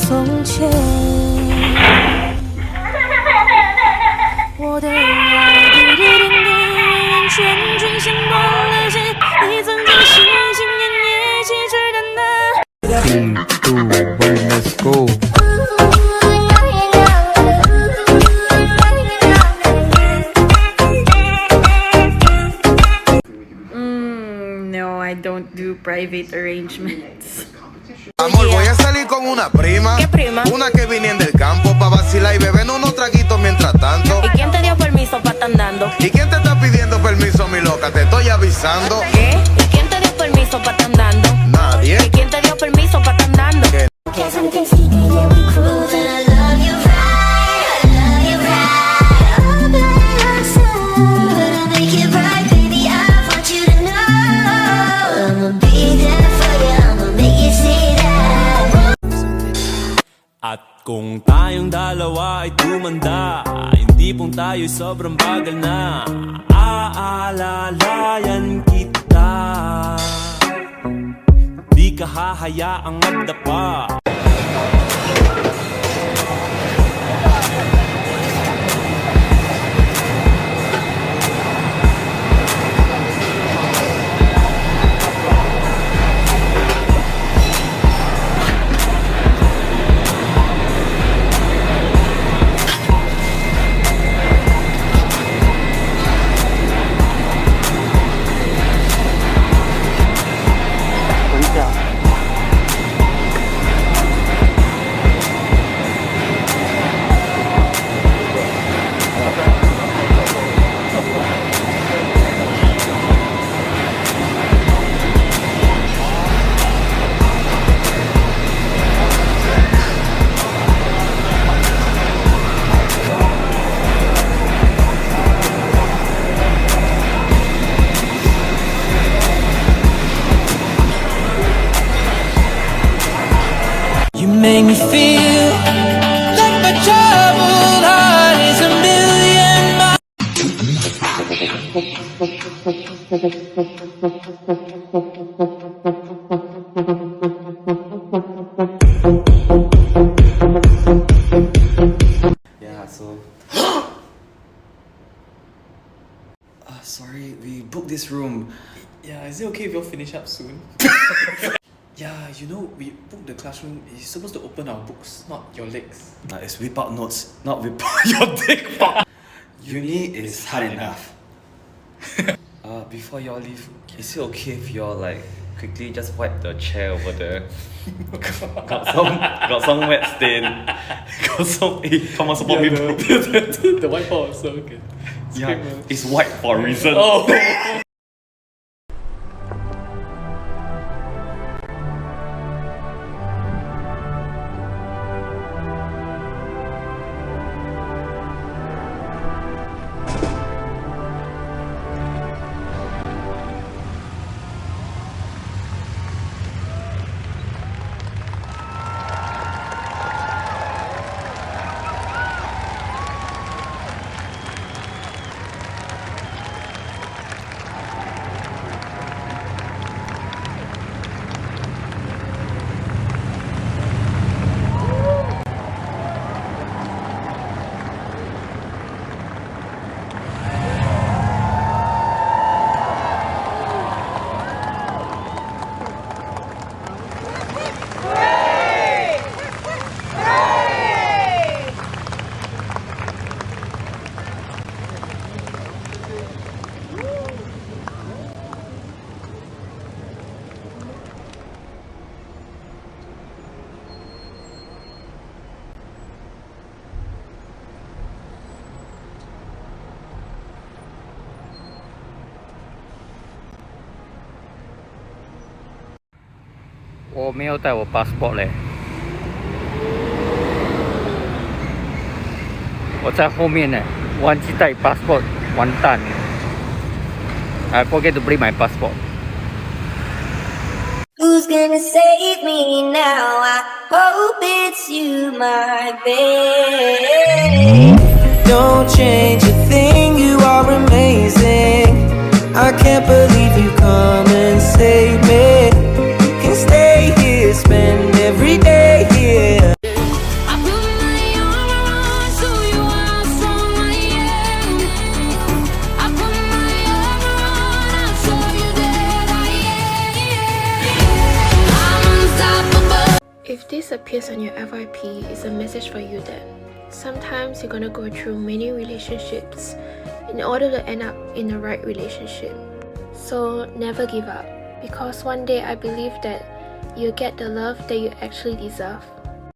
从前，我的爱滴滴点点，完全均线断了线，你曾经心心念念，一起追赶的。 3, 2, 1, let's go. No, I don't do private arrangements. Amor, voy a salir con una prima. ¿Qué prima? Una que viniendo del campo pa' vacilar y beber unos traguitos mientras tanto. ¿Y quién te dio permiso para estar andando? ¿Y quién te está pidiendo permiso, mi loca? Te estoy avisando. ¿Qué? ¿Y quién te dio permiso para estar andando? Nadie. ¿Y quién te dio permiso para estar andando? ¿Qué? At kung tayong dalawa ay tumanda, hindi pong tayo'y sobrang bagal na. Aalalayan kita, di ka hahayaang magdapa. You make me feel like my troubled heart is a million miles. Yeah, so sorry, we booked this room. Yeah, is it okay if you'll finish up soon? Yeah, you know, we booked the classroom. It's supposed to open our books, not your legs. It's whip out notes, not whip out your dick. Uni is hard enough. Before y'all leave, is it okay if y'all like quickly just wipe the chair over there? got some wet stain. Got some. Come on, support me. The whiteboard also okay. Yeah, it's white for a reason. Oh. I 没有带我 passport 嘞，我在后面呢，忘记带 passport， 完蛋 I forget to bring my passport. Who's gonna save me now? I hope it's you, my babe. Don't change a thing, you are amazing. I can't believe you come and save me. Can stay here, spend every day here. I put my armor on, show you how strong I am. I put my armor on, I'll show you that I am. I'm unstoppable. If this appears on your FYP, it's a message for you that sometimes you're gonna go through many relationships in order to end up in the right relationship. So never give up, because one day I believe that you'll get the love that you actually deserve.